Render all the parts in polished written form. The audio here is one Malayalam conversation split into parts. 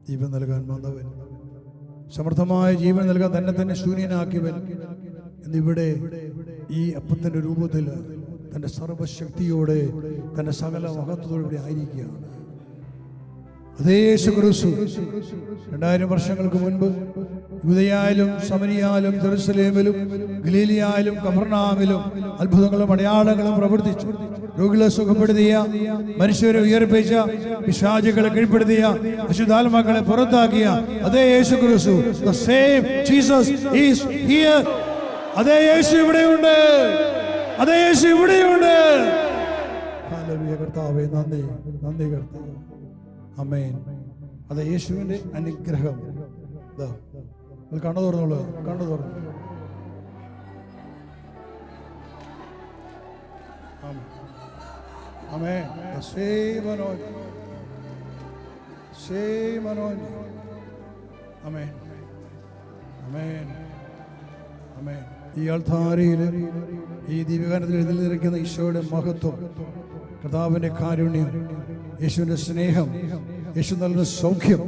ജീവൻ നൽകാൻ വന്നവൻ, സമർത്ഥമായ ജീവൻ നൽകാൻ തന്നെ ശൂന്യനാക്കിയവൻ എന്നിവിടെ ഈ അപ്പത്തിൻ്റെ രൂപത്തിൽ തൻ്റെ സർവശക്തിയോടെ തൻ്റെ സകല മഹത്വത്തോടെ ഇവിടെ ആയിരിക്കുകയാണ്. അതേ യേശുക്രിസ്തു 2000 വർഷങ്ങൾക്ക് മുൻപ് യൂദയായാലും സമരിയായാലും ജെറുസലേമിലും ഗലീലയായാലും കഫർനഹൂമിലും അത്ഭുതങ്ങളും അടയാളങ്ങളും പ്രവർത്തിച്ചു. രോഗികളെ സുഖപ്പെടുത്തിയ, മനുഷ്യരെ ഉയർപ്പിച്ച, പിശാചുകളെ കീഴ്പ്പെടുത്തിയ, അശുദ്ധാത്മാക്കളെ പുറത്താക്കിയ അതേ യേശുക്രിസ്തു, the same Jesus is here. അതേ യേശു ഇവിടെയുണ്ട്, അതേ യേശു ഇവിടെയുണ്ട്. ഹല്ലേലൂയ കർത്താവേ, നന്ദി നന്ദി കർത്താവേ. ആമേൻ. അത് യേശുവിൻ്റെ അനുഗ്രഹം. കണ്ണു തുറന്നോളൂ, കണ്ണു തുറന്നു. ആമേൻ. same anointing, same anointing. ആമേൻ, ആമേൻ, ആമേൻ. ഈ അൾത്താരയിൽ ഈ ദിവ്യഗാനത്തിൽ എഴുന്നേൽക്കുന്ന ഈശോയുടെ മഹത്വം, കർത്താവിൻ്റെ കാരുണ്യം, യേശുവിൻ്റെ സ്നേഹം, യേശു നൽകുന്ന സൗഖ്യം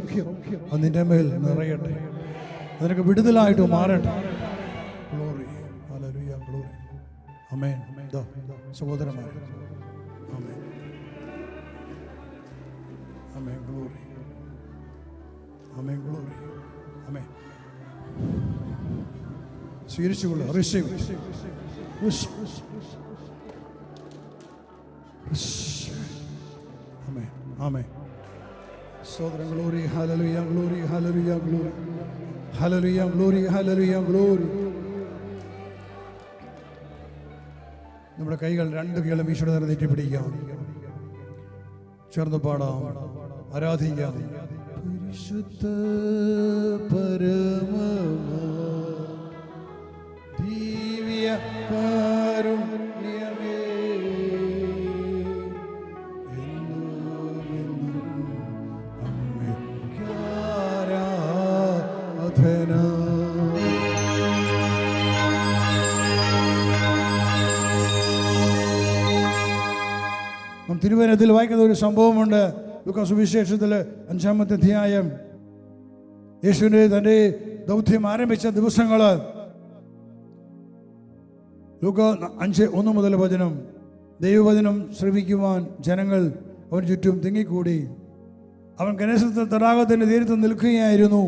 അത് നിന്റെ മേൽ നിറയട്ടെ, അതിനൊക്കെ വിടുതലായിട്ട് മാറട്ടെ. Glory, hallelujah, glory. ആമേൻ. സഹോദരന്മാരെ, ആമേൻ, ആമേൻ, ഗ്ലോറി, ആമേൻ, ഗ്ലോറി, ആമേൻ. സ്വീകരിച്ചുകൊള്ളുക, റിസീവ്. ആമേൻ, ആമേൻ. സഹോദരൻ, glory, hallelujah, glory, hallelujah, glory, hallelujah, glory, hallelujah, glory. നമ്മുടെ കൈകൾ രണ്ട് കൈകളും ഈശോയുടെ നേരെ നീട്ടിപ്പിടിക്കാം, ചേർന്ന് പാടാം, ആരാധിക്കാം. പരിശുദ്ധ പരമമാ ദിവ്യ കാരുണ്യമേ, തിരുവചനത്തിൽ വായിക്കുന്ന ഒരു സംഭവമുണ്ട്. ലൂക്കാ സുവിശേഷത്തിൽ 5-ാമത്തെ അധ്യായം, യേശുവിൻ്റെ തൻ്റെ ദൗത്യം ആരംഭിച്ച ദിവസങ്ങൾ. ലൂക്കാ 5:1 മുതൽ വചനം. ദൈവവചനം ശ്രവിക്കുവാൻ ജനങ്ങൾ അവന് ചുറ്റും തിങ്ങിക്കൂടി. അവൻ ഗനേസരത്ത് തടാകത്തിൻ്റെ തീരത്ത് നിൽക്കുകയായിരുന്നു.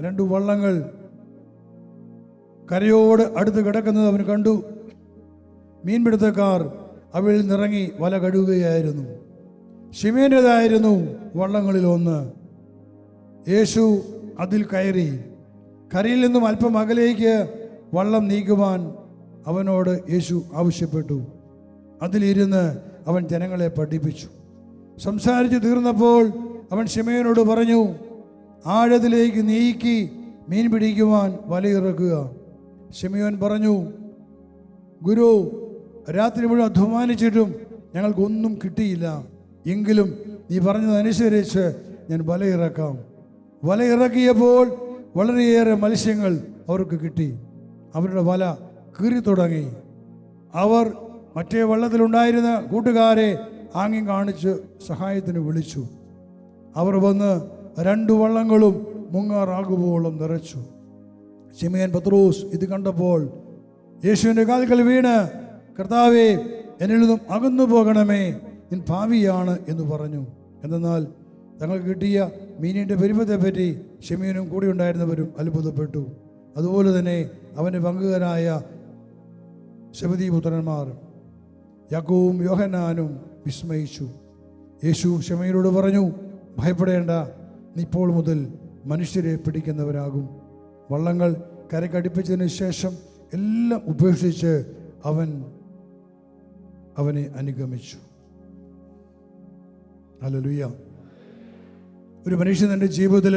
2 വള്ളങ്ങൾ കരയോട് അടുത്ത് കിടക്കുന്നത് അവൻ കണ്ടു. മീൻപിടുത്തക്കാർ അവയിൽ നിറങ്ങി വല കഴുകുകയായിരുന്നു. ശിമോന്റേതായിരുന്നു വള്ളങ്ങളിൽ ഒന്ന്. യേശു അതിൽ കയറി കരയിൽ നിന്നും അല്പം അകലേക്ക് വള്ളം നീക്കുവാൻ അവനോട് യേശു ആവശ്യപ്പെട്ടു. അതിലിരുന്ന് അവൻ ജനങ്ങളെ പഠിപ്പിച്ചു. സംസാരിച്ചു തീർന്നപ്പോൾ അവൻ ശിമോനോട് പറഞ്ഞു, ആഴത്തിലേക്ക് നീക്കി മീൻ പിടിക്കുവാൻ വലയിറക്കുക. ശിമോൻ പറഞ്ഞു, ഗുരു, രാത്രി മുഴുവൻ അധ്വാനിച്ചിട്ടും ഞങ്ങൾക്കൊന്നും കിട്ടിയില്ല. എങ്കിലും നീ പറഞ്ഞതനുസരിച്ച് ഞാൻ വലയിറക്കാം. വലയിറക്കിയപ്പോൾ വളരെയേറെ മത്സ്യങ്ങൾ അവർക്ക് കിട്ടി. അവരുടെ വല കീറി തുടങ്ങി. അവർ മറ്റേ വള്ളത്തിലുണ്ടായിരുന്ന കൂട്ടുകാരെ ആംഗ്യം കാണിച്ച് സഹായത്തിന് വിളിച്ചു. അവർ വന്ന് 2 വള്ളങ്ങളും മുങ്ങാറാകുവോളം നിറച്ചു. ശിമോൻ പത്രോസ് ഇത് കണ്ടപ്പോൾ യേശുവിൻ്റെ കാൽക്കൽ വീണ്, കർത്താവേ, എന്നിൽ നിന്നും അകന്നു പോകണമേ, ഞാൻ പാപിയാണ് എന്ന് പറഞ്ഞു. എന്നാൽ തങ്ങൾക്ക് കിട്ടിയ മീനിൻ്റെ പെരുപ്പത്തെപ്പറ്റി ശിമോനും കൂടെ ഉണ്ടായിരുന്നവരും അത്ഭുതപ്പെട്ടു. അതുപോലെ തന്നെ അവൻ്റെ പങ്കുകാരായ സെബദീ പുത്രന്മാർ യാക്കോബും യോഹന്നാനും വിസ്മയിച്ചു. യേശു ശിമോനോട് പറഞ്ഞു, ഭയപ്പെടേണ്ട, ഇപ്പോൾ മുതൽ മനുഷ്യരെ പിടിക്കുന്നവരാകും. വള്ളങ്ങൾ കരക്കടുപ്പിച്ചതിന് ശേഷം എല്ലാം ഉപേക്ഷിച്ച് അവനെ അനുഗമിച്ചു. ഹല്ലേലൂയ. ഒരു മനുഷ്യൻ തൻ്റെ ജീവിതത്തിൽ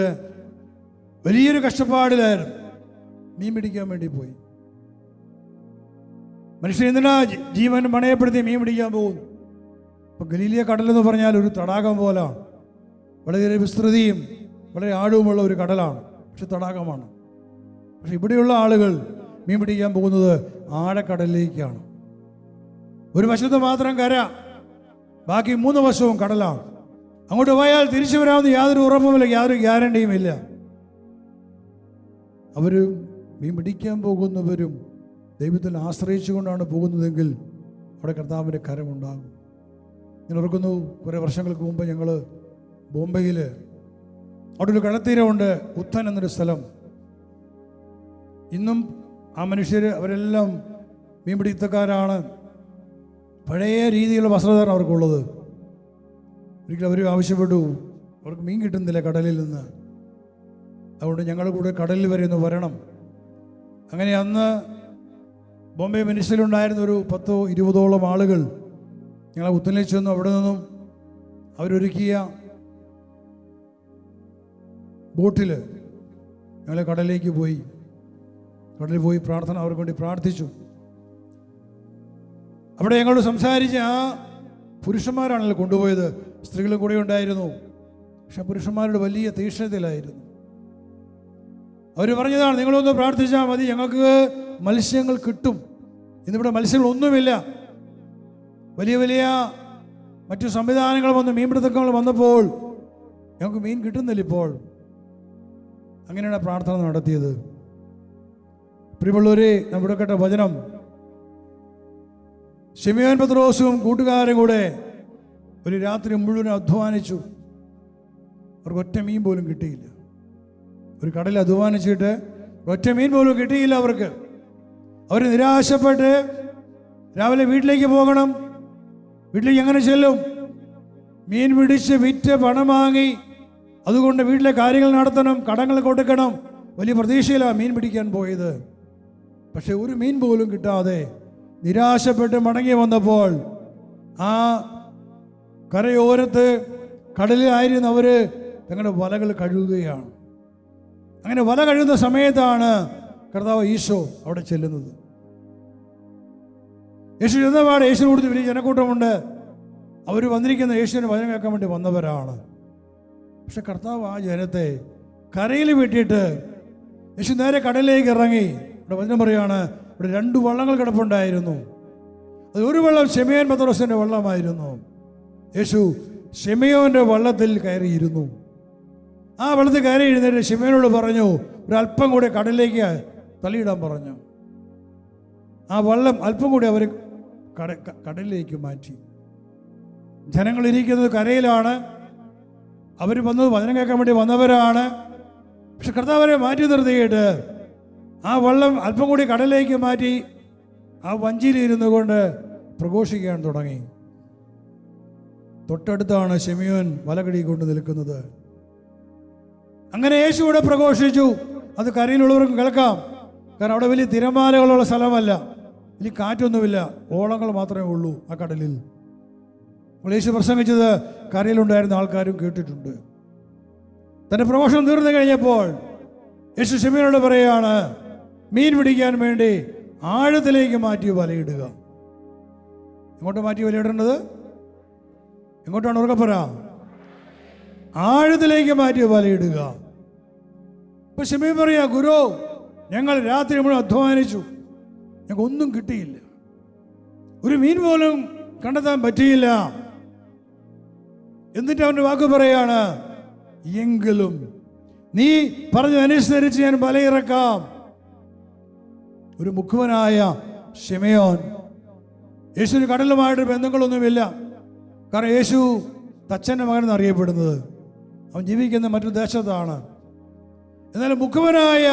വലിയൊരു കഷ്ടപ്പാടിലായിരുന്നു. മീൻ പിടിക്കാൻ വേണ്ടി പോയി. മനുഷ്യൻ എന്തിനാ ജീവൻ പണയപ്പെടുത്തി മീൻ പിടിക്കാൻ പോകുന്നു? ഇപ്പം ഗലീലിയ കടലെന്ന് പറഞ്ഞാൽ ഒരു തടാകം പോലാണ്. വളരെ വിസ്തൃതിയും വളരെ ആഴവുമുള്ള ഒരു കടലാണ്, പക്ഷെ തടാകമാണ്. പക്ഷെ ഇവിടെയുള്ള ആളുകൾ മീൻ പിടിക്കാൻ പോകുന്നത് ആഴക്കടലിലേക്കാണ്. ഒരു വശത്ത് മാത്രം കര, ബാക്കി 3 വശവും കടലാണ്. അങ്ങോട്ട് പോയാൽ തിരിച്ചു വരാമെന്ന് യാതൊരു ഉറപ്പുമില്ല, യാതൊരു ഗ്യാരണ്ടിയും ഇല്ല. അവർ മീൻ പിടിക്കാൻ പോകുന്നവരും ദൈവത്തിൽ ആശ്രയിച്ചുകൊണ്ടാണ് പോകുന്നതെങ്കിൽ അവിടെ കർത്താവിൻ്റെ കരമുണ്ടാകും. ഞാൻ ഓർക്കുന്നു, കുറേ വർഷങ്ങൾക്ക് മുമ്പ് ഞങ്ങൾ ബോംബെയിൽ അവിടെ ഒരു കടൽത്തീരമുണ്ട്, ഉത്തൻ എന്നൊരു സ്ഥലം. ഇന്നും ആ മനുഷ്യർ അവരെല്ലാം മീൻപിടുത്തക്കാരാണ്. പഴയ രീതിയിലുള്ള വസ്ത്രധാരണം അവർക്കുള്ളത്. ഒരിക്കലും അവർ ആവശ്യപ്പെട്ടു, അവർക്ക് മീൻ കിട്ടുന്നില്ല കടലിൽ നിന്ന്, അതുകൊണ്ട് ഞങ്ങളുടെ കൂടെ കടലിൽ വരെ ഒന്ന് വരണം. അങ്ങനെ അന്ന് ബോംബെ മിനിസ്റ്ററിലുണ്ടായിരുന്ന ഒരു 10-20ഓളം ആളുകൾ ഞങ്ങളെ ഉത്തനിൽ ചെന്നു. അവിടെ നിന്നും അവരൊരുക്കിയ ബോട്ടിൽ ഞങ്ങൾ കടലിലേക്ക് പോയി. കടലിൽ പോയി അവർക്ക് വേണ്ടി പ്രാർത്ഥിച്ചു. അവിടെ ഞങ്ങളോട് സംസാരിച്ച് ആ പുരുഷന്മാരാണല്ലോ കൊണ്ടുപോയത്, സ്ത്രീകളും കൂടെ ഉണ്ടായിരുന്നു. പക്ഷെ പുരുഷന്മാരുടെ വലിയ തീക്ഷ്ണതയിലായിരുന്നു. അവർ പറഞ്ഞതാണ്, നിങ്ങളൊന്ന് പ്രാർത്ഥിച്ചാൽ മതി, ഞങ്ങൾക്ക് മത്സ്യങ്ങൾ കിട്ടും. ഇന്നിവിടെ മത്സ്യങ്ങളൊന്നുമില്ല. വലിയ വലിയ മറ്റു സംവിധാനങ്ങൾ വന്ന് മീൻപിടുത്തങ്ങൾ വന്നപ്പോൾ ഞങ്ങൾക്ക് മീൻ കിട്ടുന്നില്ല ഇപ്പോൾ. അങ്ങനെയാണ് പ്രാർത്ഥന നടത്തിയത്. പ്രിയമുള്ളവരെ, നമ്മുടെ കേട്ട വചനം, ശിമയോൻ പത്രോസും കൂട്ടുകാരും കൂടെ ഒരു രാത്രി മുഴുവൻ അധ്വാനിച്ചു. അവർക്ക് ഒറ്റ മീൻ പോലും കിട്ടിയില്ല. ഒരു കടലിൽ അധ്വാനിച്ചിട്ട് ഒറ്റ മീൻ പോലും കിട്ടിയില്ല അവർക്ക്. അവർ നിരാശപ്പെട്ട് രാവിലെ വീട്ടിലേക്ക് പോകണം. വീട്ടിലേക്ക് എങ്ങനെ ചെല്ലും? മീൻ പിടിച്ച് വിറ്റ് പണം വാങ്ങി അതുകൊണ്ട് വീട്ടിലെ കാര്യങ്ങൾ നടത്തണം, കടങ്ങൾ കൊടുക്കണം. വലിയ പ്രതീക്ഷയിലാണ് മീൻ പിടിക്കാൻ പോയത്. പക്ഷെ ഒരു മീൻ പോലും കിട്ടാതെ നിരാശപ്പെട്ട് മടങ്ങി വന്നപ്പോൾ ആ കരയോരത്ത് കടലിലായിരുന്നു അവർ തങ്ങളുടെ വലകൾ കഴുകുകയാണ്. അങ്ങനെ വല കഴുകുന്ന സമയത്താണ് കർത്താവ് ഈശോ അവിടെ ചെല്ലുന്നത്. യേശു ചെന്നപാട് യേശുവിനെ കൊടുത്ത് വലിയ ജനക്കൂട്ടമുണ്ട്. അവർ വന്നിരിക്കുന്ന യേശുവിനെ വചനം കേൾക്കാൻ വേണ്ടി വന്നവരാണ്. പക്ഷെ കർത്താവ് ആ ജനത്തെ കരയിൽ വിട്ടിട്ട് യേശു നേരെ കടലിലേക്ക് ഇറങ്ങി. ഇവിടെ വചനം പറയുകയാണ്, ഇവിടെ 2 വള്ളങ്ങൾ കിടപ്പുണ്ടായിരുന്നു. അത് ഒരു വള്ളം ശിമയോൻ പത്രോസിന്റെ വള്ളമായിരുന്നു. യേശു ശിമയോന്റെ വള്ളത്തിൽ കയറിയിരുന്നു. ആ വെള്ളത്തിൽ കയറി എഴുന്നേറ്റ് ശിമയോനോട് പറഞ്ഞു, ഒരല്പം കൂടി കടലിലേക്ക് തള്ളിയിടാൻ പറഞ്ഞു. ആ വള്ളം അല്പം കൂടി അവർ കടലിലേക്ക് മാറ്റി. ജനങ്ങൾ ഇരിക്കുന്നത് കരയിലാണ്. അവർ വന്നത് വചനം കേൾക്കാൻ വേണ്ടി വന്നവരാണ്. പക്ഷെ കർത്താവരെ മാറ്റി നിർത്തിയിട്ട് ആ വള്ളം അല്പം കൂടി കടലിലേക്ക് മാറ്റി ആ വഞ്ചിയിലിരുന്നു കൊണ്ട് പ്രഘോഷിക്കാൻ തുടങ്ങി. തൊട്ടടുത്താണ് ശിമയോൻ വല കഴുകിക്കൊണ്ട് നിൽക്കുന്നത്. അങ്ങനെ യേശു ഇവിടെ പ്രഘോഷിച്ചു. അത് കരയിലുള്ളവർക്കും കേൾക്കാം. കാരണം അവിടെ വലിയ തിരമാലകളുള്ള സ്ഥലമല്ല, വലിയ കാറ്റൊന്നുമില്ല, ഓളങ്ങൾ മാത്രമേ ഉള്ളൂ ആ കടലിൽ. യേശു പ്രസംഗിച്ചത് കരയിലുണ്ടായിരുന്ന ആൾക്കാരും കേട്ടിട്ടുണ്ട്. തൻ്റെ പ്രഘോഷണം തീർന്നു കഴിഞ്ഞപ്പോൾ യേശു ശിമയോനോട് പറയുകയാണ്, മീൻ പിടിക്കാൻ വേണ്ടി ആഴത്തിലേക്ക് മാറ്റി വലയിടുക. എങ്ങോട്ട് മാറ്റി വലയിടേണ്ടത്? എങ്ങോട്ടാണ് ഉറക്കപ്പറ? ആഴത്തിലേക്ക് മാറ്റി വലയിടുക. ഇപ്പൊ ശിമയോൻ പറയാ, ഗുരു, ഞങ്ങൾ രാത്രി മുഴുവൻ അധ്വാനിച്ചു, ഞങ്ങൾക്ക് ഒന്നും കിട്ടിയില്ല, ഒരു മീൻ പോലും കണ്ടെത്താൻ പറ്റിയില്ല. എന്നിട്ട് അവന്റെ വാക്ക് പറയാണ്, എങ്കിലും നീ പറഞ്ഞതനുസരിച്ച് ഞാൻ വലയിറക്കാം. ഒരു മുഖ്യനായ ശിമയോൻ, യേശുവിന് കടലുമായിട്ട് ബന്ധങ്ങളൊന്നുമില്ല. കാരണം യേശു തച്ചൻ്റെ മകൻ എന്നറിയപ്പെടുന്നത്, അവൻ ജീവിക്കുന്ന മറ്റൊരു ദേശത്താണ്. എന്നാൽ മുഖ്യനായ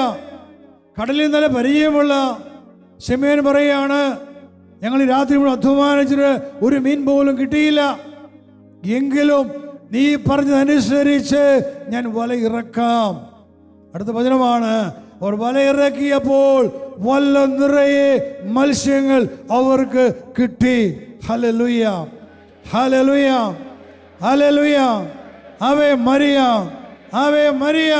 കടലിൽ നല്ല പരിചയമുള്ള ശിമയോൻ പറയുകയാണ്, ഞങ്ങൾ ഈ രാത്രി മുഴുവൻ അധ്വാനിച്ചിട്ട് ഒരു മീൻ പോലും കിട്ടിയില്ല, എങ്കിലും നീ പറഞ്ഞതനുസരിച്ച് ഞാൻ വല ഇറക്കാം. അടുത്ത വചനമാണ്, അവർ വല ഇറക്കിയപ്പോൾ വല നിറയെ മത്സ്യങ്ങൾ അവർക്ക് കിട്ടി. Hallelujah, hallelujah, hallelujah, Ave Maria, Ave Maria.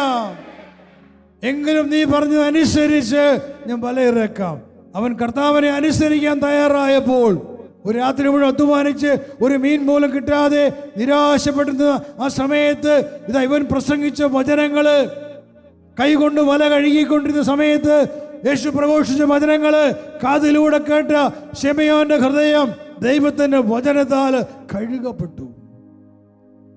എങ്കിലും നീ പറഞ്ഞതനുസരിച്ച് ഞാൻ വല ഇറക്കാം. അവൻ കർത്താവിനെ അനുസരിക്കാൻ തയ്യാറായപ്പോൾ ഒരു രാത്രി മുഴുവൻ അധ്വാനിച്ച് ഒരു മീൻ പോലും കിട്ടാതെ നിരാശപ്പെടുന്ന ആ സമയത്ത് ഇതാ ഇവൻ പ്രസംഗിച്ച വചനങ്ങള്, കൈകൊണ്ട് വല കഴുകിക്കൊണ്ടിരുന്ന സമയത്ത് യേശു പ്രഘോഷിച്ച വചനങ്ങള് കാതിലൂടെ കേട്ട ശിമയോന്റെ ഹൃദയം ദൈവത്തിന്റെ വചനത്താൽ കഴുകപ്പെട്ടു.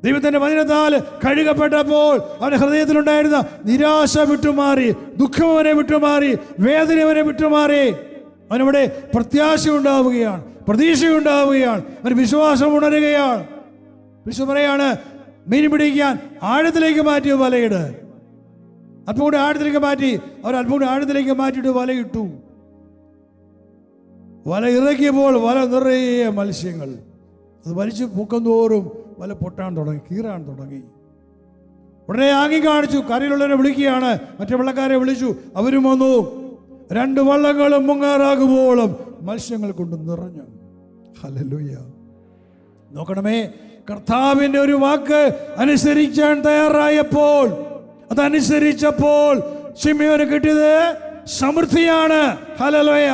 ദൈവത്തിന്റെ വചനത്താൽ കഴുകപ്പെട്ടപ്പോൾ അവന്റെ ഹൃദയത്തിലുണ്ടായിരുന്ന നിരാശ വിട്ടുമാറി, ദുഃഖം അവനെ വിട്ടുമാറി, വേദന അവനെ വിട്ടുമാറി. അവനവിടെ പ്രത്യാശ ഉണ്ടാവുകയാണ്, പ്രതീക്ഷയുണ്ടാവുകയാണ്, അവന് വിശ്വാസം ഉണരുകയാണ്. വിശു പറയാണ്, മീൻ പിടിക്കാൻ ആഴത്തിലേക്ക് മാറ്റിയ വലയിട്. അല്പം കൂടി ആഴത്തിലേക്ക് മാറ്റി, അവർ അല്പം കൂടി ആഴത്തിലേക്ക് മാറ്റിയിട്ട് വലയിട്ടു. വല ഇറക്കിയപ്പോൾ വല നിറയെ മത്സ്യങ്ങൾ. അത് വലിച്ചു പൊക്കം തോറും വല പൊട്ടാൻ തുടങ്ങി, കീറാൻ തുടങ്ങി. ഉടനെ ആംഗ്യം കാണിച്ചു, കരയിലുള്ളവരെ വിളിക്കുകയാണ്, മറ്റേ വള്ളക്കാരെ വിളിച്ചു. അവരും വന്നു. 2 വള്ളങ്ങളും മുങ്ങാറാകുമ്പോളും മത്സ്യങ്ങൾ കൊണ്ട് നിറഞ്ഞു. ഹല്ലേലൂയ. നോക്കണമേ, കർത്താവിന്റെ ഒരു വാക്ക് അനുസരിക്കാൻ തയ്യാറായപ്പോൾ, അതനുസരിച്ചപ്പോൾ ശിമ്യോന് കിട്ടിയത് സമൃദ്ധിയാണ്. ഹല്ലേലൂയ.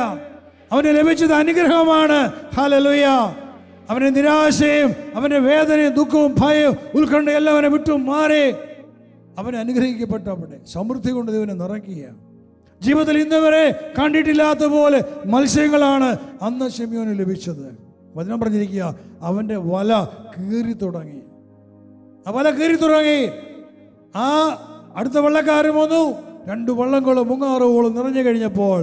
അവന് ലഭിച്ചത് അനുഗ്രഹമാണ്. ഹല്ലേലൂയ. അവന്റെ നിരാശയും അവന്റെ വേദനയും ദുഃഖവും ഭയവും ഉത്കണ്ഠയും എല്ലാം അവനെ വിട്ടു മാറി. അവനെ അനുഗ്രഹിക്കപ്പെട്ടവിടെ സമൃദ്ധി കൊണ്ട് ദൈവനെ നിറയ്ക്കുക. ജീവിതത്തിൽ ഇന്നുവരെ കണ്ടിട്ടില്ലാത്ത പോലെ മത്സ്യങ്ങളാണ് അന്ന് ശിമ്യോന് ലഭിച്ചത്. വചനം പറഞ്ഞിരിക്കുക, അവന്റെ വല കീറി തുടങ്ങി. ആ വല കീറി തുടങ്ങി. ആ അടുത്ത വള്ളക്കാരൻ വന്നു. 2 വള്ളങ്ങളും മുങ്ങാറുകളും നിറഞ്ഞു കഴിഞ്ഞപ്പോൾ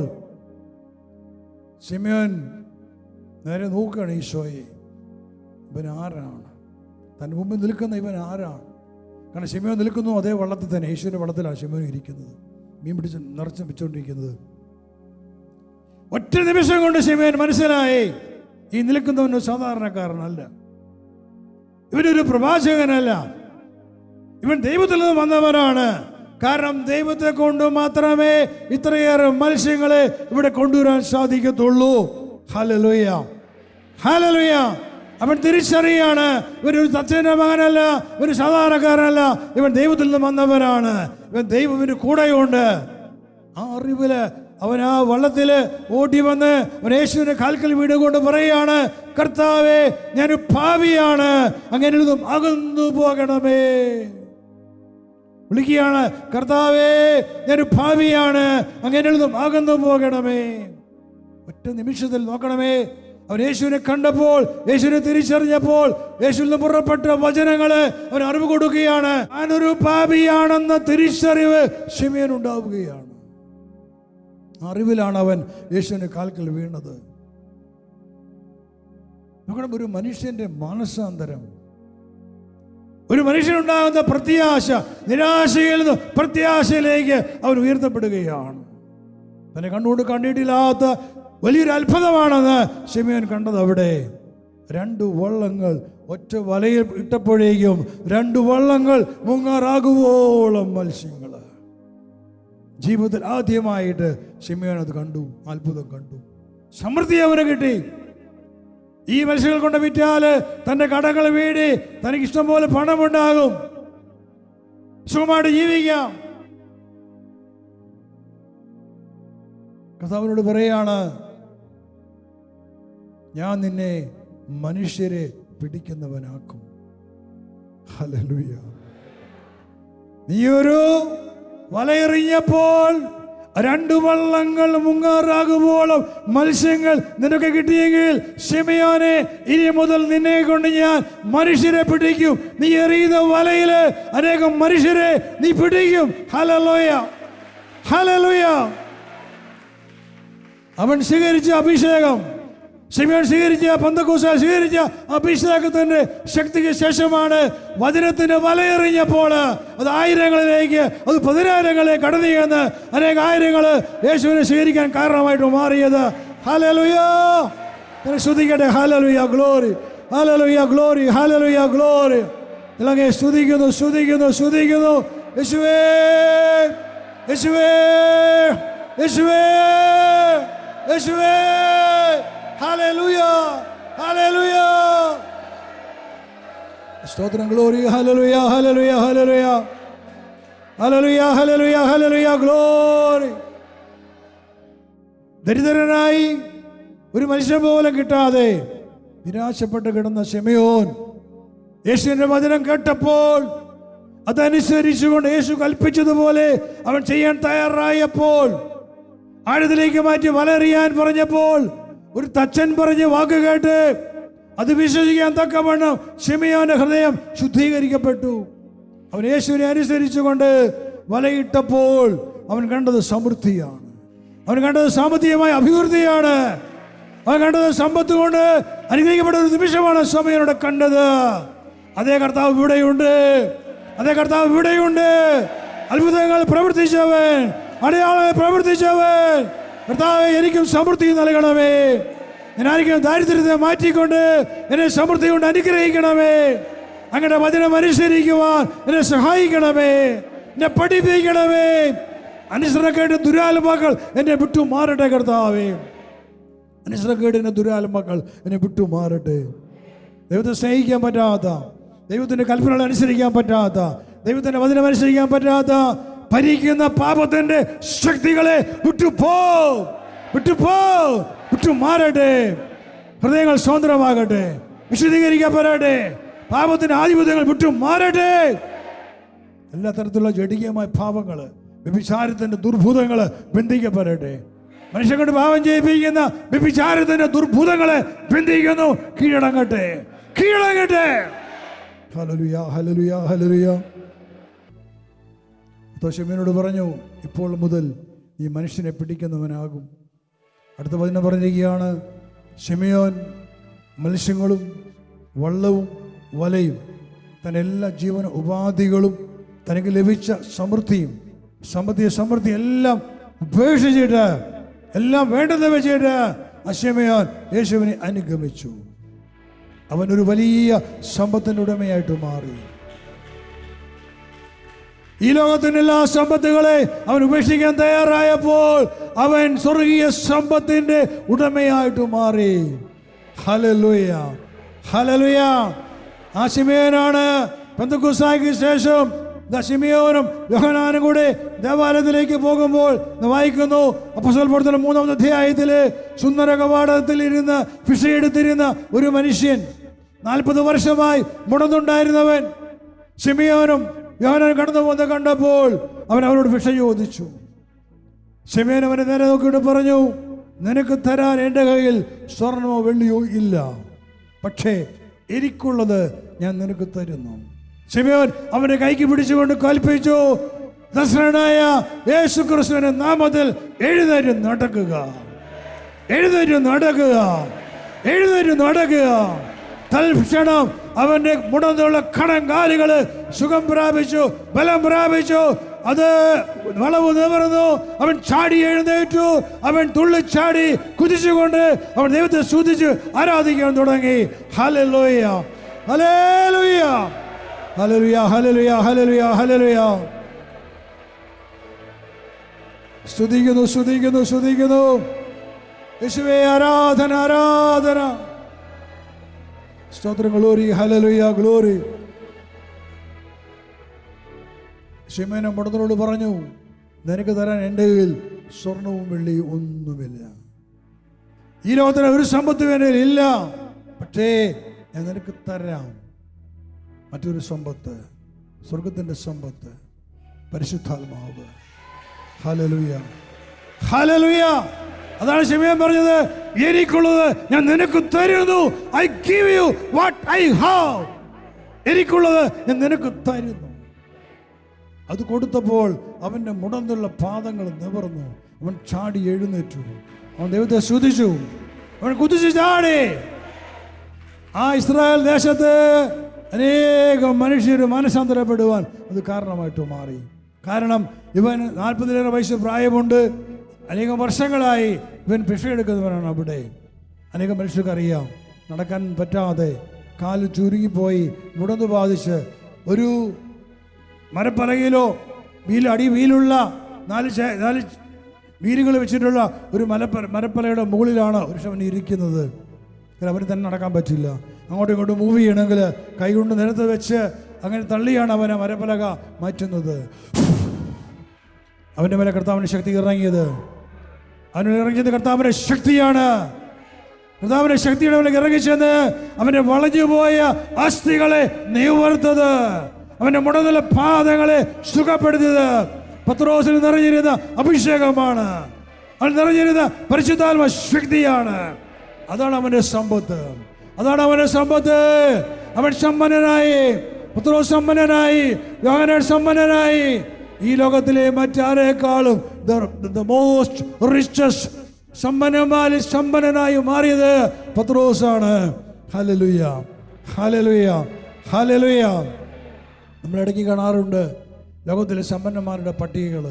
ശിമ്യോൻ നേരെ നോക്കുകയാണ് ഈശോയെ. ഇവൻ ആരാണ്? തൻ്റെ മുമ്പിൽ നിൽക്കുന്ന ഇവൻ ആരാണ്? കാരണം ശിമ്യോൻ നിൽക്കുന്നു അതേ വള്ളത്തിൽ തന്നെ, യേശുവിൻ്റെ വള്ളത്തിലാണ് ശിമ്യോൻ ഇരിക്കുന്നത്, മീൻ പിടിച്ച് നിറച്ച് വെച്ചുകൊണ്ടിരിക്കുന്നത്. ഒറ്റ നിമിഷം കൊണ്ട് ശിമ്യോൻ മനസ്സിലായി, ഈ നിൽക്കുന്നവൻ ഒരു സാധാരണക്കാരനല്ല, ഇവനൊരു പ്രവാചകനല്ല, ഇവൻ ദൈവത്തിൽ നിന്ന് വന്നവനാണ്. കാരണം ദൈവത്തെ കൊണ്ട് മാത്രമേ ഇത്രയേറെ മത്സ്യങ്ങളെ ഇവിടെ കൊണ്ടുവരാൻ സാധിക്കത്തുള്ളൂ. Hallelujah, hallelujah. അവൻ തിരിച്ചറിയാണ്, ഇവനൊരു തച്ചൻ്റെ മകനല്ല, ഒരു സാധാരണക്കാരനല്ല, ഇവൻ ദൈവത്തിൽ നിന്ന് വന്നവനാണ്, ഇവൻ ദൈവം ഇവന് കൂടെയുണ്ട്. ആ അറിവില് അവൻ ആ വള്ളത്തില് ഓടി വന്ന് അവൻ യേശുവിന്റെ കാൽക്കൽ വീടുകൊണ്ട് പറയുകയാണ്, കർത്താവേ, ഞാനൊരു പാപിയാണ്, അങ്ങനെ അകന്നു പോകണമേ. വിളിക്കുകയാണ്, കർത്താവേ, ഞാനൊരു പാപിയാണ്, അങ്ങനെ അകന്നു പോകണമേ. ഒറ്റ നിമിഷത്തിൽ നോക്കണമേ, അവൻ യേശുവിനെ കണ്ടപ്പോൾ, യേശുവിനെ തിരിച്ചറിഞ്ഞപ്പോൾ, യേശുവിൽ നിന്ന് പുറപ്പെട്ട വചനങ്ങള് അവൻ അറിവ് കൊടുക്കുകയാണ്. ഞാനൊരു പാപിയാണെന്ന തിരിച്ചറിവ് ശിമ്യോൻ ഉണ്ടാവുകയാണ്. അറിവിലാണ് അവൻ യേശുവിന്റെ കാൽക്കൽ വീണത്. നോക്കണം, ഒരു മനുഷ്യന്റെ മാനസാന്തരം, ഒരു മനുഷ്യനുണ്ടാകുന്ന പ്രത്യാശ, നിരാശയിൽ നിന്ന് പ്രത്യാശയിലേക്ക് അവൻ ഉയർത്തപ്പെടുകയാണ്. തന്നെ കണ്ടുകൊണ്ട് കണ്ടിട്ടില്ലാത്ത വലിയൊരു അത്ഭുതമാണെന്ന് ശിമ്യോൻ കണ്ടത്. അവിടെ 2 വള്ളങ്ങൾ ഒറ്റ വലയിൽ ഇട്ടപ്പോഴേക്കും 2 വള്ളങ്ങൾ മുങ്ങാറാകുവോളം മത്സ്യങ്ങൾ. ജീവിതത്തിൽ ആദ്യമായിട്ട് ശിമ്യോൻ അത് കണ്ടു, അത്ഭുതം കണ്ടു. സമൃദ്ധി അവന് കിട്ടി. ഈ മത്സ്യങ്ങൾ കൊണ്ട് വിറ്റാല് തന്റെ കടകൾ വീടി തനിക്ക് ഇഷ്ടം പോലെ പണമുണ്ടാകും, സുഖമായിട്ട് ജീവിക്കാം. കർത്താവിനോട് പറയാണ്, ഞാൻ നിന്നെ മനുഷ്യരെ പിടിക്കുന്നവനാക്കും. ഹല്ലേലൂയ. നീയൊരു വലയെറിഞ്ഞപ്പോൾ 2 വള്ളങ്ങൾ മുങ്ങാറാകുമ്പോളം മത്സ്യങ്ങൾ നിനക്ക് കിട്ടിയെങ്കിൽ ശിമ്യോനെ, ഇനി മുതൽ നിന്നെ കൊണ്ട് ഞാൻ മനുഷ്യരെ പിടിക്കും. നീ എറിയുന്ന വലയില് അനേകം മനുഷ്യരെ നീ പിടിക്കും. Hallelujah, hallelujah. അവൻ സ്വീകരിച്ച അഭിഷേകം, ശിമ്യോൻ സ്വീകരിച്ച പെന്തക്കോസ്താൽ സ്വീകരിച്ച അഭിഷേകത്തിന്റെ ശക്തിക്ക് ശേഷമാണ് വചനത്തിന് വലയെറിഞ്ഞപ്പോൾ അത് ആയിരങ്ങളിലേക്ക്, അത് 10,000ങ്ങളിലേക്ക് കടന്നു ചെന്ന് അനേക ആയിരങ്ങള് യേശുവിനെ സ്വീകരിക്കാൻ കാരണമായിട്ട് മാറിയത്. ഹല്ലേലൂയ, സ്തുതിക്കട്ടെ. Hallelujah, glory, hallelujah, glory, hallelujah, glory. ഇളകെ സ്തുതിക്കുന്നു, സ്തുതിക്കുന്നു, സ്തുതിക്കുന്നു. യേശുവേ, യേശുവേ, യേശുവേ, യേശുവേ. Hallelujah, hallelujah. സ്തോത്രം, glory. Hallelujah, hallelujah, hallelujah, hallelujah, hallelujah, hallelujah, glory. ദരിദ്രനായി ഒരു മനുഷ്യൻ പോലും കിട്ടാതെ നിരാശപ്പെട്ട് കിടന്ന ശിമ്യോൻ യേശുവിന്റെ വചനം കേട്ടപ്പോൾ അതനുസരിച്ചുകൊണ്ട് യേശു കൽപ്പിച്ചതുപോലെ അവൻ ചെയ്യാൻ തയ്യാറായപ്പോൾ, ആഴത്തിലേക്ക് മാറ്റി വലറിയാൻ പറഞ്ഞപ്പോൾ, ഒരു തച്ചൻ പറഞ്ഞ വാക്ക് കേട്ട് അത് വിശ്വസിക്കാൻ തക്കവണ്ണം ശിമെയോന്റെ ഹൃദയം ശുദ്ധീകരിക്കപ്പെട്ടു. അവൻ യേശുവിനെ അനുസരിച്ചുകൊണ്ട് വലയിട്ടപ്പോൾ അവൻ കണ്ടത് സമൃദ്ധിയാണ്. അവൻ കണ്ടത് സാമ്പത്തികമായ അഭിവൃദ്ധിയാണ്. അവൻ കണ്ടത് സമ്പത്ത് കൊണ്ട് അനുഗ്രഹിക്കപ്പെട്ട ഒരു നിമിഷമാണ് ശിമെയോനോട് കണ്ടത്. അതേ കർത്താവ് ഇവിടെയുണ്ട്. അതേ കർത്താവ് ഇവിടെയുണ്ട്. അത്ഭുതങ്ങൾ പ്രവർത്തിച്ചവൻ, അടയാളങ്ങൾ പ്രവർത്തിച്ചവൻ. കർത്താവേ, എനിക്കും സമൃദ്ധി നൽകണമേ. ഞാനായിരിക്കും ദാരിദ്ര്യത്തെ മാറ്റിക്കൊണ്ട് എന്നെ സമൃദ്ധി കൊണ്ട് അനുഗ്രഹിക്കണമേ. അങ്ങനെ വചനം അനുസരിക്കുവാൻ എന്നെ സഹായിക്കണമേ, എന്നെ പഠിപ്പിക്കണമേ. അനുസരണക്കേട് ദുരാത്മാക്കൾ എന്നെ വിട്ടു മാറട്ടെ കർത്താവേ. അനുസരണക്കേടിന്റെ ദുരാത്മാക്കൾ എന്നെ വിട്ടു മാറട്ടെ. ദൈവത്തെ സ്നേഹിക്കാൻ പറ്റാത്ത, ദൈവത്തിന്റെ കൽപ്പനകൾ അനുസരിക്കാൻ പറ്റാത്ത, ദൈവത്തിന്റെ വചനം അനുസരിക്കാൻ പറ്റാത്ത ഭരിക്കുന്ന പാപത്തിന്റെ ശക്തികളെ വിട്ടുപോ, വിട്ടുപോ, വിട്ടു മാറട്ടെ. ഹൃദയങ്ങൾ സ്വതന്ത്രമാകട്ടെ, വിശുദ്ധീകരിക്കപ്പെടട്ടെ. പാപത്തിന്റെ ആധിപത്യങ്ങൾ വിട്ടു മാറട്ടെ. എല്ലാ തരത്തിലുള്ള ജഡികമായ പാപങ്ങൾ, വ്യഭിചാരത്തിന്റെ ദുർഭൂതങ്ങള് ബന്ധിക്കപ്പെടട്ടെ. മനുഷ്യൻ കൊണ്ട് പാപം ചെയ്യിപ്പിക്കുന്ന വ്യഭിചാരത്തിന്റെ ദുർഭൂതങ്ങളെ ബന്ധിക്കുന്നു. കീഴടങ്ങട്ടെ, കീഴടങ്ങട്ടെ. Hallelujah, hallelujah, hallelujah. ശിമെയോനോട് പറഞ്ഞു, ഇപ്പോൾ മുതൽ ഈ മനുഷ്യനെ പിടിക്കുന്നവനാകും. അടുത്ത വചനം പറഞ്ഞിരിക്കുകയാണ്, ശിമെയോൻ മത്സ്യങ്ങളും വള്ളവും വലയും തൻ്റെ എല്ലാ ജീവന ഉപാധികളും തനിക്ക് ലഭിച്ച സമൃദ്ധിയും സമൃദ്ധി എല്ലാം ഉപേക്ഷിച്ചിട്ട്, എല്ലാം വേണ്ടെന്ന് വെച്ചിട്ട് ശിമെയോൻ യേശുവിനെ അനുഗമിച്ചു. അവനൊരു വലിയ സമ്പത്തിൻ്റെ ഉടമയായിട്ട് മാറി. ഈ ലോകത്തിൻ്റെ എല്ലാ സമ്പത്തുകളെ അവൻ ഉപേക്ഷിക്കാൻ തയ്യാറായപ്പോൾ അവൻ സ്വർഗീയ സമ്പത്തിന്റെ ഉടമയായിട്ട് മാറി. Hallelujah, hallelujah. ആ ശിമെയോനാണ് പെന്തക്കോസ്തായ്ക്ക് ശേഷം ശിമെയോനും യോഹന്നാനും കൂടെ ദേവാലയത്തിലേക്ക് പോകുമ്പോൾ വായിക്കുന്നു, അപ്പോസ്തല പ്രവർത്തനം 3-ാം അധ്യായത്തില് സുന്ദര കവാടത്തിൽ ഇരുന്ന് ഭിക്ഷയെടുത്തിരുന്ന ഒരു മനുഷ്യൻ, 40 വർഷമായി മുടന്നുണ്ടായിരുന്നവൻ. ശിമെയോനും യോഹന്നാനും കടന്നു പോകുന്നത് കണ്ടപ്പോൾ അവൻ അവനോട് ഭിക്ഷ ചോദിച്ചു. ശിമെയോൻ അവനെ നേരെ നോക്കിയിട്ട് പറഞ്ഞു, നിനക്ക് തരാൻ എൻ്റെ കയ്യിൽ സ്വർണമോ വെള്ളിയോ ഇല്ല, പക്ഷേ എനിക്കുള്ളത് ഞാൻ നിനക്ക് തരുന്നു. ശിമെയോൻ അവന്റെ കൈക്ക് പിടിച്ചുകൊണ്ട് കൽപ്പിച്ചു, നസ്രയനായ യേശുക്രിസ്തുവിന്റെ നാമത്തിൽ എഴുന്നേറ്റ് നടക്കുക, എഴുന്നേറ്റ് നടക്കുക, എഴുന്നേറ്റ് നടക്കുക. തൽക്ഷണം അവന്റെ മുടന്നുള്ള കണങ്കാലുകള് സുഖം പ്രാപിച്ചു, ബലം പ്രാപിച്ചു. അത് വളവ് നിവർന്നു. അവൻ ചാടി എഴുന്നേറ്റു. അവൻ തുള്ളിച്ചാടി കുതിച്ചുകൊണ്ട് അവൻ ദൈവത്തെ സ്തുതിച്ച് ആരാധിക്കാൻ തുടങ്ങി. Hallelujah, hallelujah, hallelujah, hallelujah, hallelujah, hallelujah. സ്തുതിക്കുന്നു, സ്തുതിക്കുന്നു, സ്തുതിക്കുന്നു. യേശുവേ, ആരാധന, ആരാധന, സ്തോത്രം, ഗ്ലോറി, ഹല്ലേലൂയ, ഗ്ലോറി. ശിമെയോൻ മുടന്തനോട് പറഞ്ഞു, നിനക്ക് തരാൻ എൻ്റെ കയ്യിൽ സ്വർണവും വെള്ളിയും ഒന്നുമില്ല, ഈ ലോകത്തിന് ഒരു സമ്പത്തും എൻ്റെ കയ്യിൽ ഇല്ല, പക്ഷേ ഞാൻ നിനക്ക് തരാം മറ്റൊരു സമ്പത്ത്, സ്വർഗത്തിൻ്റെ സമ്പത്ത്, പരിശുദ്ധാത്മാവ്. Hallelujah, hallelujah. അതാണ് ശിമെയോൻ പറഞ്ഞത്, എനിക്കുള്ളത് ഞാൻ നിനക്ക് തരുന്നു. I give you what I have. എനിക്കുള്ളത് ഞാൻ നിനക്ക് തരുന്നു. അത് കൊടുത്തപ്പോൾ അവൻ്റെ മുടന്തുള്ള പാദങ്ങൾ നിവർന്നു. അവൻ ചാടി എഴുന്നേറ്റു. അവൻ ദൈവത്തെ സ്തുതിച്ചു. അവൻ കുതിച്ചു ചാടി. ആ ഇസ്രായേൽ ദേശത്ത് അനേകം മനുഷ്യർ മനസ്സാന്തരപ്പെടുവാൻ അത് കാരണമായിട്ട് മാറി. കാരണം ഇവൻ 40-ലേറെ വയസ്സ് പ്രായമുണ്ട്. അനേകം വർഷങ്ങളായി ഇവൻ ഭിക്ഷയെടുക്കുന്നവനാണ്. അവിടെ അനേകം മനുഷ്യർക്കറിയാം, നടക്കാൻ പറ്റാതെ കാല് ചുരുങ്ങിപ്പോയി മുടന്തു ബാധിച്ച് ഒരു മരപ്പലകയിലോ വീലുള്ള 4 വീലുകൾ വെച്ചിട്ടുള്ള ഒരു മരപ്പലയുടെ മുകളിലാണ് ഒരു അവൻ ഇരിക്കുന്നത്. അവന് തന്നെ നടക്കാൻ പറ്റില്ല. അങ്ങോട്ടും ഇങ്ങോട്ടും മൂവ് ചെയ്യണമെങ്കിൽ കൈകൊണ്ട് നിലത്ത് വെച്ച് അങ്ങനെ തള്ളിയാണ് അവൻ ആ മരപ്പലക മാറ്റുന്നത്. അവൻ്റെ മേലെ കർത്താവിൻ്റെ ശക്തി ഇറങ്ങിയത്. അവന് ഇറങ്ങിയത് കർത്താവിൻ്റെ ശക്തിയാണ്. കർത്താവിൻ്റെ ശക്തിയുടെ മേലെ ഇറങ്ങിച്ചെന്ന് അവൻ്റെ വളഞ്ഞുപോയ അസ്ഥികളെ നിവർത്തത്, അവൻ്റെ മുടന്നുള്ള പാദങ്ങളെ സുഖപ്പെടുത്തിയത് പത്രോസിൽ നിറഞ്ഞിരുന്ന അഭിഷേകമാണ്. അവൻ നിറഞ്ഞിരുന്ന പരിശുദ്ധാത്മ ശക്തിയാണ്. അതാണ് അവൻ്റെ സമ്പത്ത്. അതാണ് അവന്റെ സമ്പത്ത്. അവൻ സമ്പന്നനായി, പത്രോസ് സമ്പന്നനായി, യോഹന്നാൻ സമ്പന്നനായി. ഈ ലോകത്തിലെ മറ്റാരേക്കാളും the most richest സമ്പന്നനായി മാറിയത് പത്രോസാണ്. Hallelujah, hallelujah, hallelujah. നമ്മളിടയ്ക്ക് കാണാറുണ്ട് ലോകത്തിലെ സമ്പന്നന്മാരുടെ പട്ടികകൾ.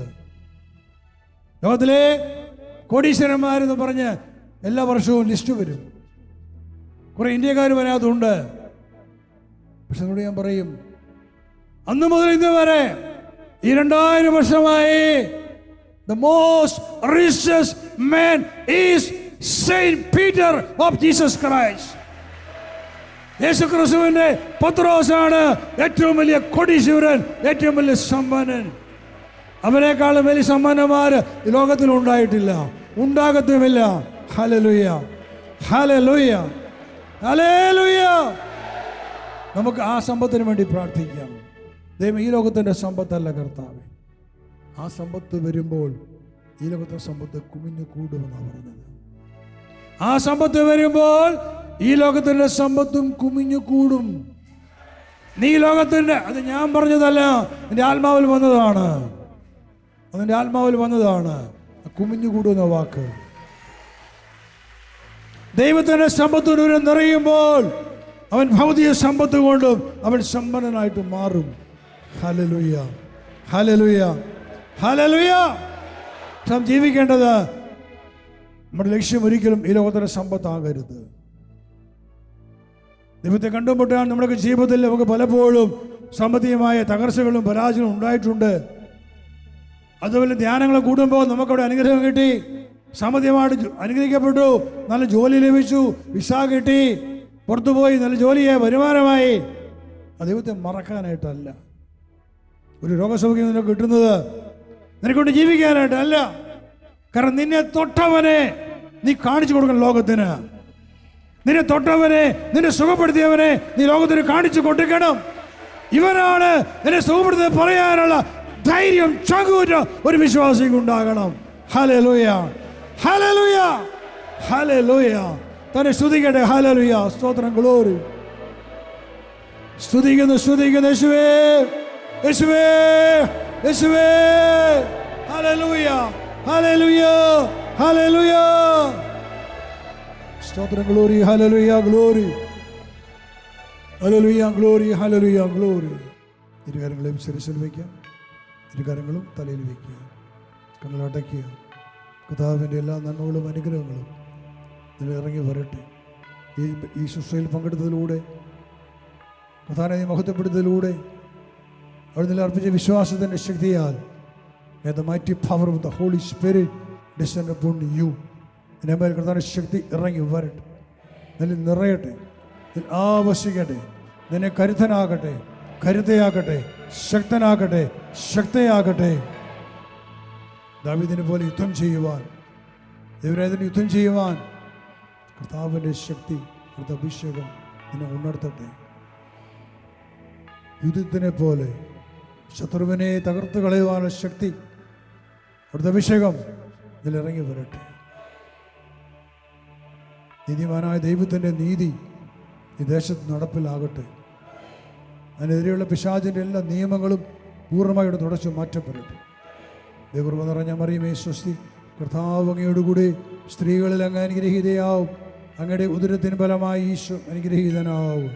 ലോകത്തിലെ കോടീശ്വരന്മാരെന്ന് പറഞ്ഞ് എല്ലാ വർഷവും ലിസ്റ്റ് വരും. കുറെ ഇന്ത്യക്കാർ വരാതുണ്ട്. പക്ഷെ എന്നോട് ഞാൻ പറയും, അന്ന് മുതൽ ഇന്ന് വരെ ഈ 2000 വർഷമായി the most richest man is Saint Peter of Jesus Christ. യേശുക്രിസ്തുവിന്റെ പത്രോസാണ് ഏറ്റവും വലിയ കോടീശ്വരൻ, ഏറ്റവും വലിയ സമ്പന്നൻ. അവരെക്കാളും വലിയ സമ്പന്നന്മാർ ഈ ലോകത്തിൽ ഉണ്ടായിട്ടില്ല, ഉണ്ടാകത്തുമില്ല. Hallelujah, hallelujah, hallelujah. നമുക്ക് ആ സമ്പത്തിന് വേണ്ടി പ്രാർത്ഥിക്കാം. ദൈവം ഈ ലോകത്തിൻ്റെ സമ്പത്തല്ല കർത്താവേ. ആ സമ്പത്ത് വരുമ്പോൾ ഈ ലോകത്തെ സമ്പത്ത് കുമിഞ്ഞു കൂടുമെന്നാണ് പറഞ്ഞത്. ആ സമ്പത്ത് വരുമ്പോൾ ഈ ലോകത്തിൻ്റെ സമ്പത്തും കുമിഞ്ഞു കൂടും. നീ ലോകത്തിൻ്റെ, അത് ഞാൻ പറഞ്ഞതല്ല, എൻ്റെ ആത്മാവിൽ വന്നതാണ്. അതിൻ്റെ ആത്മാവിൽ വന്നതാണ് കുമിഞ്ഞു കൂടുന്ന വാക്ക്. ദൈവത്തിൻ്റെ സമ്പത്തിനൂടെ നിറയുമ്പോൾ അവൻ ഭൗതിക സമ്പത്ത് കൊണ്ടും അവൻ സമ്പന്നനായിട്ട് മാറും. Hallelujah, hallelujah, hallelujah. നാം ജീവിക്കേണ്ടത്, നമ്മുടെ ലക്ഷ്യം ഒരിക്കലും ഈ ലോകത്തിൻ്റെ സമ്പത്താകരുത്. ദൈവത്തെ കണ്ടുമുട്ടാൻ നമ്മുടെ ജീവിതത്തിൽ നമുക്ക് പലപ്പോഴും സാമ്പത്തികമായ തകർച്ചകളും പരാജയങ്ങളും ഉണ്ടായിട്ടുണ്ട്. അതുപോലെ ധ്യാനങ്ങൾ കൂടുമ്പോൾ നമുക്കവിടെ അനുഗ്രഹം കിട്ടി, സാമ്പത്തികമായിട്ട് അനുഗ്രഹിക്കപ്പെട്ടു, നല്ല ജോലി ലഭിച്ചു, വിസ കിട്ടി, പുറത്തുപോയി നല്ല ജോലിയായി, വരുമാനമായി. ആ ദൈവത്തെ മറക്കാനായിട്ടല്ല. ഒരു രോഗസൗഖ്യം നിനക്ക് കിട്ടുന്നത് നിനക്കൊണ്ട് ജീവിക്കാനായിട്ടല്ല. കാരണം നിന്നെ തൊട്ടവനെ നീ കാണിച്ചു കൊടുക്കണം ലോകത്തിന്. നിന്നെ തൊട്ടവനെ, നിന്നെ സുഖപ്പെടുത്തിയവനെ നീ ലോകത്തിന് കാണിച്ചു കൊടുക്കണം. ഇവനാണ് നിന്നെ സുഖപ്പെടുത്തിയത് പറയാനുള്ള ധൈര്യം, ചങ്കൂറ്റ ഒരു വിശ്വാസിക്ക് ഉണ്ടാകണം. Hallelujah, hallelujah, hallelujah. തന്നെ സ്തുതിക്കട്ടെ. ഹല്ലേലൂയ, സ്തോത്രം, ഗ്ലോറി. സ്തുതിക്കുന്നു, സ്തുതിക്കുന്നു യേശുവേ, യേശുവേ, യേശുവേ. Hallelujah, hallelujah, hallelujah. സ്തോത്രം, glory, hallelujah, glory, hallelujah, glory, hallelujah, glory. ഇരുകാരങ്ങളെയും ശിരസിൽ വയ്ക്കാം, ഇരുകാരങ്ങളും തലയിൽ വയ്ക്കുക, കണ്ണിലടയ്ക്കുക. കർത്താവിൻ്റെ എല്ലാ നന്മകളും അനുഗ്രഹങ്ങളും ഇതിൽ ഇറങ്ങി വരട്ടെ. ഈ ശുശ്രൂഷയിൽ പങ്കെടുത്തതിലൂടെ, കർത്താവിനെ മഹത്വപ്പെടുത്തതിലൂടെ, അവിടെ നിന്ന് അർപ്പിച്ച വിശ്വാസത്തിൻ്റെ ശക്തിയാൽ may the mighty power of the Holy Spirit descend upon you. നിന്റെ മേൽ കർത്താവിൻ്റെ ശക്തി ഇറങ്ങി വരട്ടെ, നിന്നിൽ നിറയട്ടെ, നിന്നിൽ ആവശിക്കട്ടെ, നിന്നെ കരുത്തനാകട്ടെ, കരുത്തയാകട്ടെ, ശക്തനാകട്ടെ, ശക്തയാകട്ടെ. ദാവീദിനെ പോലെ യുദ്ധം ചെയ്യുവാൻ, ദൈവരാജ്യത്തിന് യുദ്ധം ചെയ്യുവാൻ കർത്താവിൻ്റെ ശക്തി, കർത്താവ് അഭിഷേകം നിന്നെ ഉണർത്തട്ടെ. യുദ്ധത്തിനെ പോലെ ശത്രുവിനെ തകർത്ത് കളയുവാനുള്ള ശക്തി, അവിടുത്തെ അഭിഷേകം ഇതിലിറങ്ങി വരട്ടെ. നീതിമാനായ ദൈവത്തിൻ്റെ നീതി ഈ ദേശത്ത് നടപ്പിലാകട്ടെ. അതിനെതിരെയുള്ള പിശാചിൻ്റെ എല്ലാ നിയമങ്ങളും പൂർണ്ണമായിട്ട് തുടച്ചു മാറ്റപ്പെടട്ടെ. ദൈവകൃപ നിറഞ്ഞ മറിയമേ സ്വസ്തി, കർത്താവ് അങ്ങയോടുകൂടി സ്ത്രീകളിൽ അങ്ങ് അനുഗ്രഹീതയാവും, അങ്ങയുടെ ഉദരത്തിന് ഫലമായി ഈശോ അനുഗ്രഹീതനാവും.